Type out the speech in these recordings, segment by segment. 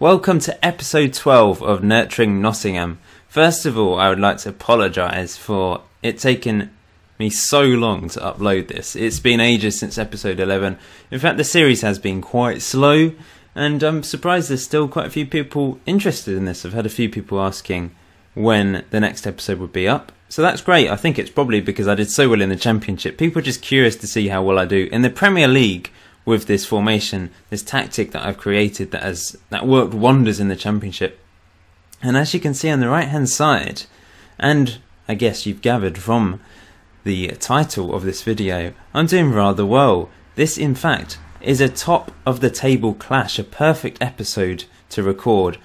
Welcome to episode 12 of Nurturing Nottingham. First of all, I would like to apologise for it taking me so long to upload this. It's been ages since episode 11. In fact, the series has been quite slow, and I'm surprised there's still quite a few people interested in this. I've had a few people asking when the next episode would be up. So that's great. I think it's probably because I did so well in the Championship. People are just curious to see how well I do in the Premier League with this formation, this tactic that I've created that worked wonders in the Championship. And as you can see on the right hand side, and I guess you've gathered from the title of this video, I'm doing rather well. This in fact is a top of the table clash, a perfect episode to record.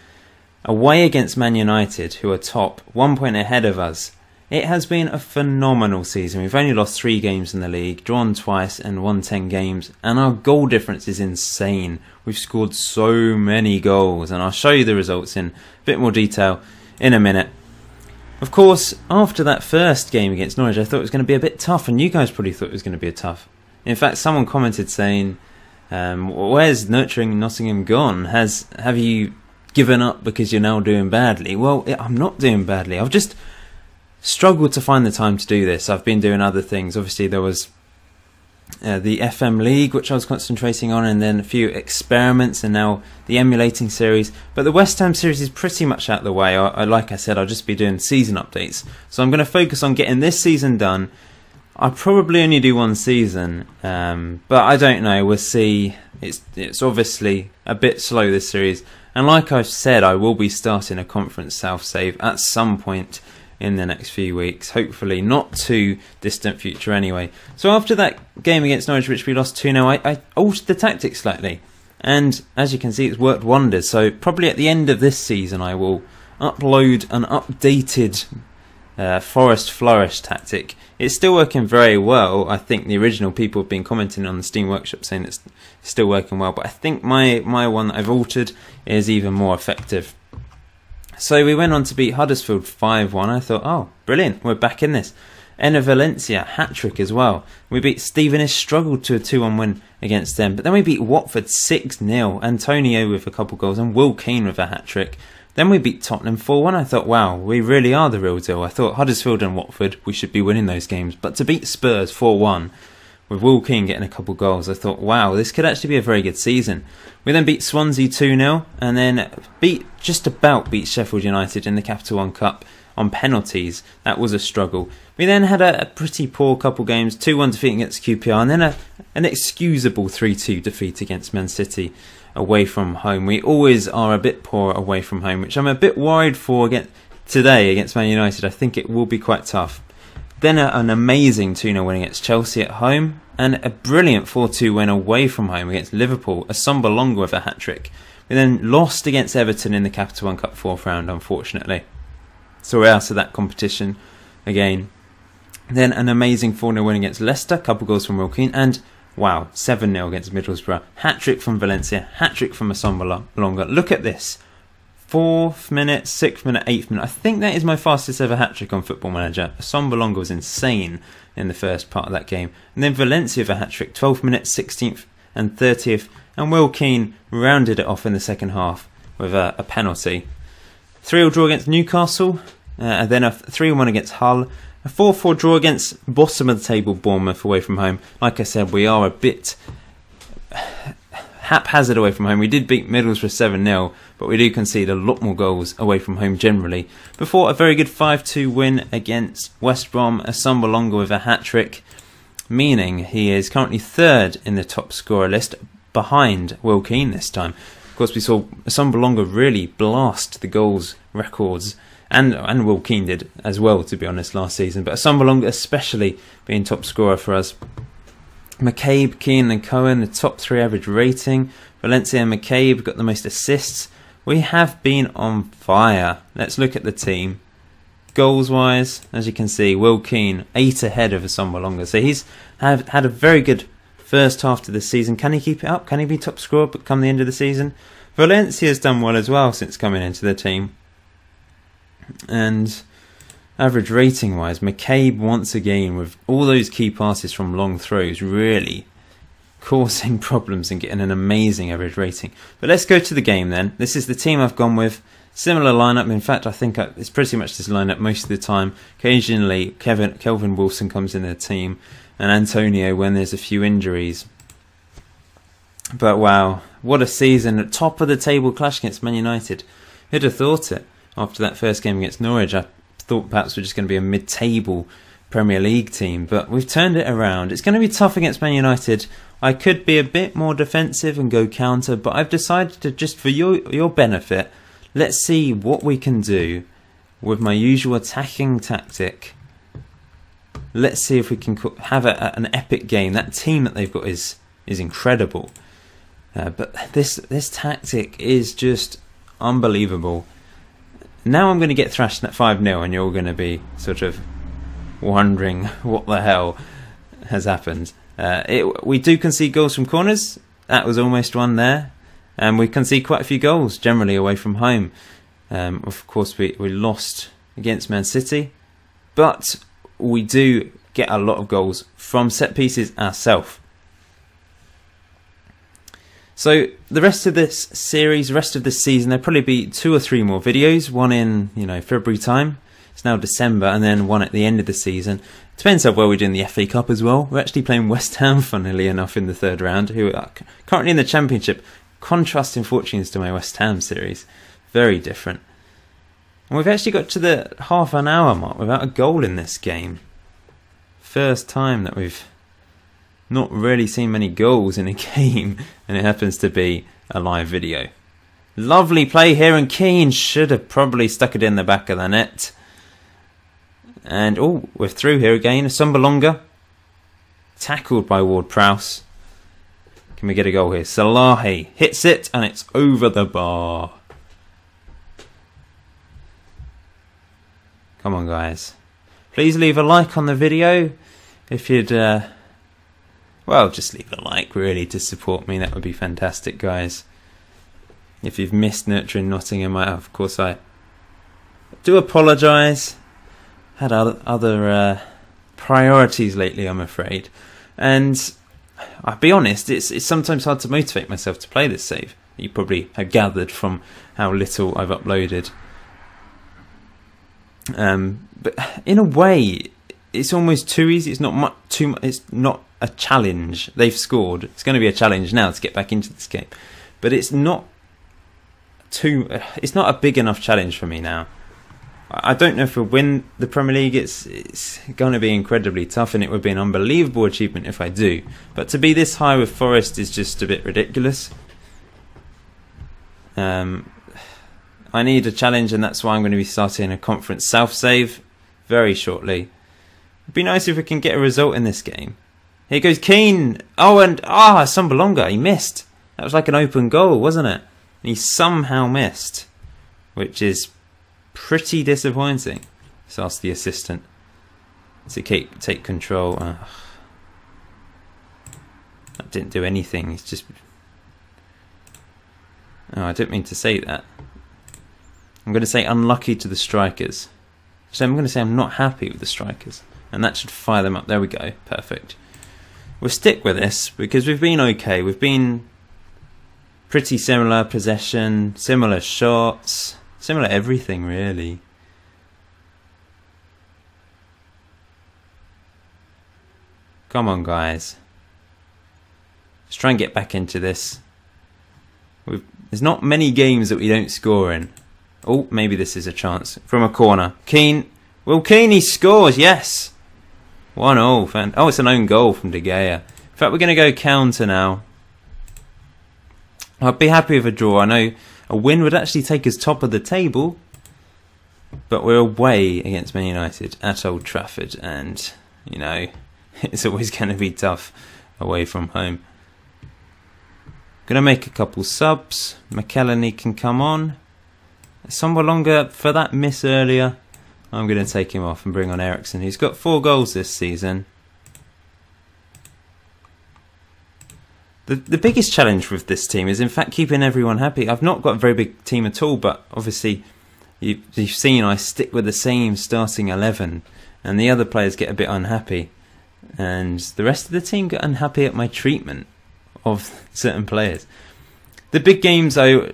Away against Man United, who are top, 1 point ahead of us. It has been a phenomenal season. We've only lost 3 games in the league, drawn twice and won 10 games, and our goal difference is insane. We've scored so many goals, and I'll show you the results in a bit more detail in a minute. Of course, after that first game against Norwich, I thought it was going to be a bit tough, and you guys probably thought it was going to be tough. In fact, someone commented saying, where's Nurturing Nottingham gone? Have you given up because you're now doing badly? Well, I'm not doing badly. I've just struggled to find the time to do this. I've been doing other things. Obviously there was the FM League, which I was concentrating on, and then a few experiments, and now the emulating series. But the West Ham series is pretty much out of the way. Like I said, I'll just be doing season updates. So I'm going to focus on getting this season done. I'll probably only do one season, but I don't know. We'll see. It's obviously a bit slow, this series. And like I've said, I will be starting a Conference South save at some point in the next few weeks, hopefully not too distant future anyway. So after that game against Norwich, which we lost 2-0, I altered the tactics slightly, and as you can see, it's worked wonders. So probably at the end of this season I will upload an updated Forest Flourish tactic. It's still working very well. I think the original people have been commenting on the Steam Workshop saying it's still working well, but I think my one that I've altered is even more effective. So we went on to beat Huddersfield 5-1. I thought, oh, brilliant, we're back in this. Enna Valencia, hat-trick as well. We beat Stevenage, struggled to a 2-1 win against them. But then we beat Watford 6-0. Antonio with a couple goals and Will Keane with a hat-trick. Then we beat Tottenham 4-1. I thought, wow, we really are the real deal. I thought Huddersfield and Watford, we should be winning those games. But to beat Spurs 4-1, with Will Keane getting a couple goals, I thought, wow, this could actually be a very good season. We then beat Swansea 2-0, and then just about beat Sheffield United in the Capital One Cup on penalties. That was a struggle. We then had a pretty poor couple games, 2-1 defeat against QPR, and then an excusable 3-2 defeat against Man City away from home. We always are a bit poor away from home, which I'm a bit worried for today against Man United. I think it will be quite tough. Then an amazing 2-0 win against Chelsea at home, and a brilliant 4-2 win away from home against Liverpool, a Sombalonga with a hat-trick. We then lost against Everton in the Capital One Cup 4th round, unfortunately. So we're out of that competition again. Then an amazing 4-0 win against Leicester, couple goals from Will Keane, and wow, 7-0 against Middlesbrough. Hat-trick from Valencia, hat-trick from Sombalonga. Look at this. 4th minute, 6th minute, 8th minute. I think that is my fastest ever hat-trick on Football Manager. Sombalonga was insane in the first part of that game. And then Valencia with a hat-trick, 12th minute, 16th and 30th. And Will Keane rounded it off in the second half with a penalty. 3-3 draw against Newcastle. And then a 3-1 against Hull. A 4-4 draw against bottom of the table Bournemouth away from home. Like I said, we are a bit haphazard away from home. We did beat Middlesbrough 7-0, but we do concede a lot more goals away from home generally. Before a very good 5-2 win against West Brom, a Sombalonga with a hat-trick, meaning he is currently 3rd in the top scorer list, behind Will Keane this time. Of course, we saw Sombalonga really blast the goals records, and Will Keane did as well, to be honest, last season. But Sombalonga especially being top scorer for us. McCabe, Keane and Cohen, the top 3 average rating. Valencia and McCabe got the most assists. We have been on fire. Let's look at the team. Goals wise, as you can see, Will Keane 8 ahead of Sombalonga. So he's had a very good first half to the season. Can he keep it up? Can he be top scorer come the end of the season? Valencia's done well as well since coming into the team. And average rating wise, McCabe once again with all those key passes from long throws really causing problems and getting an amazing average rating. But let's go to the game then. This is the team I've gone with. Similar lineup. In fact, I think it's pretty much this lineup most of the time. Occasionally, Kelvin Wilson comes in the team, and Antonio when there's a few injuries. But wow, what a season. At top of the table clash against Man United. Who'd have thought it? After that first game against Norwich, I thought perhaps we're just going to be a mid-table Premier League team, but we've turned it around. It's going to be tough against Man United. I could be a bit more defensive and go counter, but I've decided to, just for your benefit, let's see what we can do with my usual attacking tactic. Let's see if we can have an epic game. That team that they've got is incredible. But this tactic is just unbelievable. Now I'm going to get thrashed at 5-0 and you're all going to be sort of wondering what the hell has happened. We do concede goals from corners. That was almost one there. And we concede quite a few goals generally away from home. Of course we lost against Man City, but we do get a lot of goals from set pieces ourselves. So the rest of this series, the rest of this season, there'll probably be 2 or 3 more videos. One in February time. It's now December, and then one at the end of the season. Depends how well we do in the FA Cup as well. We're actually playing West Ham, funnily enough, in the 3rd round, who are currently in the Championship. Contrasting fortunes to my West Ham series. Very different. And we've actually got to the half an hour mark without a goal in this game. First time that we've not really seen many goals in a game, and it happens to be a live video. Lovely play here, and Keane should have probably stuck it in the back of the net. And we're through here again. Sumbalonga tackled by Ward-Prowse. Can we get a goal here? Salahi hits it, and it's over the bar. Come on, guys. Please leave a like on the video. If you'd well, just leave a like, really, to support me. That would be fantastic, guys. If you've missed Nurturing Nottingham, of course, I do apologise. Had other priorities lately, I'm afraid. And I'll be honest, it's sometimes hard to motivate myself to play this save. You probably have gathered from how little I've uploaded. But in a way, it's almost too easy. It's not it's not a challenge. They've scored. It's going to be a challenge now to get back into this game. But it's not a big enough challenge for me now. I don't know if we'll win the Premier League. It's going to be incredibly tough, and it would be an unbelievable achievement if I do. But to be this high with Forest is just a bit ridiculous. I need a challenge, and that's why I'm going to be starting a Conference South save very shortly. It'd be nice if we can get a result in this game. Here goes Keane. Sumbalonga, he missed. That was like an open goal, wasn't it? And he somehow missed, which is pretty disappointing. Let's ask the assistant to take control. That didn't do anything. It's just... Oh, I didn't mean to say that. I'm going to say unlucky to the strikers. So I'm going to say I'm not happy with the strikers. And that should fire them up. There we go. Perfect. We'll stick with this because we've been okay. We've been pretty similar possession, similar shots, similar everything really. Come on, guys. Let's try and get back into this. There's not many games that we don't score in. Oh, maybe this is a chance. From a corner. Keane. Will Keane, he scores, yes. 1-0. Oh, it's an own goal from De Gea. In fact, we're going to go counter now. I'd be happy with a draw. I know a win would actually take us top of the table. But we're away against Man United at Old Trafford. And, you know, it's always going to be tough away from home. Going to make a couple subs. McKellany can come on. Sumbalonga, for that miss earlier, I'm going to take him off and bring on Eriksen. He's got 4 goals this season. The biggest challenge with this team is, in fact, keeping everyone happy. I've not got a very big team at all, but obviously you've seen I stick with the same starting 11, and the other players get a bit unhappy. And the rest of the team get unhappy at my treatment. of certain players. The big games, though,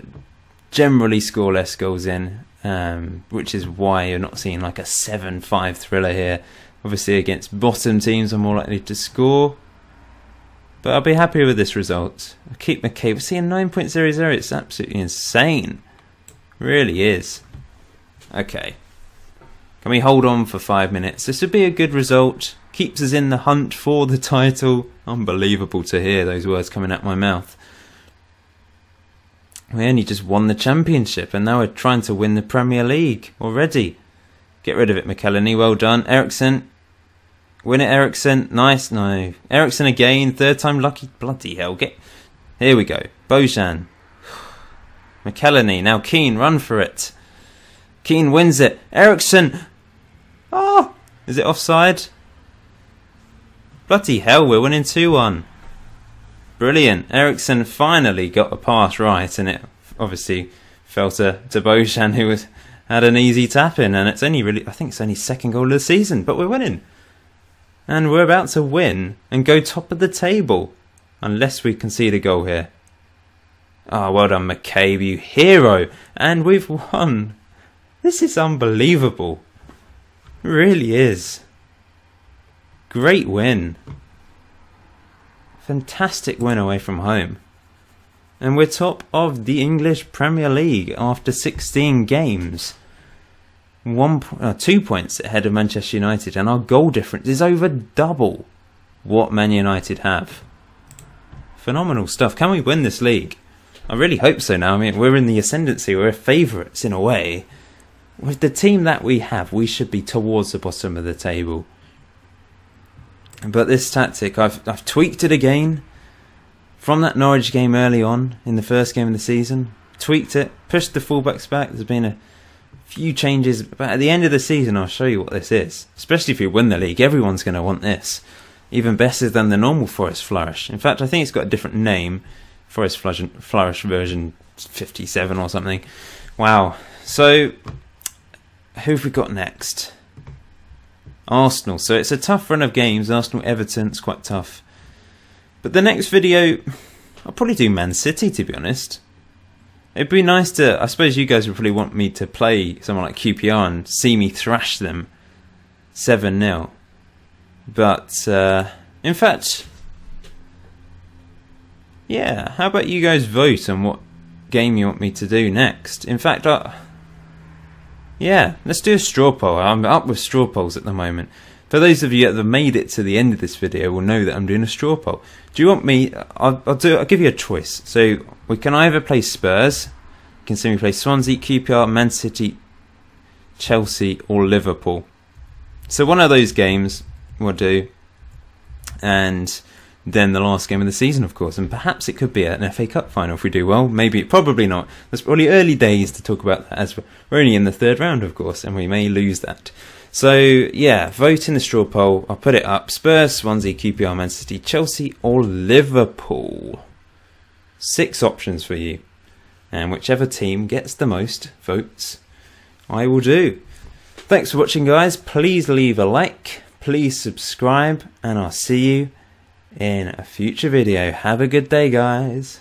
generally score less goals in, which is why you're not seeing like a 7-5 thriller here. Obviously, against bottom teams, I'm more likely to score. But I'll be happy with this result. I'll keep McCabe. We're seeing 9.00. It's absolutely insane. It really is. Okay. Can we hold on for 5 minutes? This would be a good result. Keeps us in the hunt for the title. Unbelievable to hear those words coming out my mouth. We only just won the championship and now we're trying to win the Premier League already. Get rid of it, McKelleney. Well done. Ericsson. Win it, Ericsson. Nice. No. Ericsson again. Third time lucky. Bloody hell. Here we go. Bojan. McKelleney. Now Keane. Run for it. Keane wins it. Ericsson. Oh! Is it offside? Bloody hell. We're winning 2-1. Brilliant. Ericsson finally got a pass right, and it obviously fell to Bojan, who had an easy tap in, and it's only really, I think it's only second goal of the season, but we're winning. And we're about to win and go top of the table, unless we concede a goal here. Ah, well done, McCabe, you hero. And we've won. This is unbelievable. It really is. Great win. Fantastic win away from home. And we're top of the English Premier League after 16 games. 2 points ahead of Manchester United, and our goal difference is over double what Man United have. Phenomenal stuff. Can we win this league? I really hope so now. I mean, we're in the ascendancy. We're favourites in a way. With the team that we have, we should be towards the bottom of the table. But this tactic, I've tweaked it again. From that Norwich game early on, in the first game of the season. Tweaked it, pushed the fullbacks back. There's been a few changes, but at the end of the season I'll show you what this is. Especially if we win the league, everyone's going to want this. Even better than the normal Forest Flourish. In fact, I think it's got a different name. Forest Flourish version 57 or something. Wow. So, who have we got next? Arsenal. So it's a tough run of games. Arsenal-Everton, it's quite tough. But the next video, I'll probably do Man City, to be honest. It'd be nice to, I suppose you guys would probably want me to play someone like QPR and see me thrash them 7-0. But, in fact, yeah, how about you guys vote on what game you want me to do next? In fact, yeah, let's do a straw poll. I'm up with straw polls at the moment. For those of you that have made it to the end of this video will know that I'm doing a straw poll. Do you want me, I'll give you a choice. So we can either play Spurs, you can see me play Swansea, QPR, Man City, Chelsea or Liverpool. So one of those games we'll do, and then the last game of the season, of course, and perhaps it could be an FA Cup final if we do well. Maybe, probably not. There's probably early days to talk about that, as we're only in the third round, of course, and we may lose that. So, yeah, vote in the straw poll. I'll put it up. Spurs, Swansea, QPR, Man City, Chelsea or Liverpool. 6 options for you. And whichever team gets the most votes, I will do. Thanks for watching, guys. Please leave a like. Please subscribe. And I'll see you in a future video. Have a good day, guys.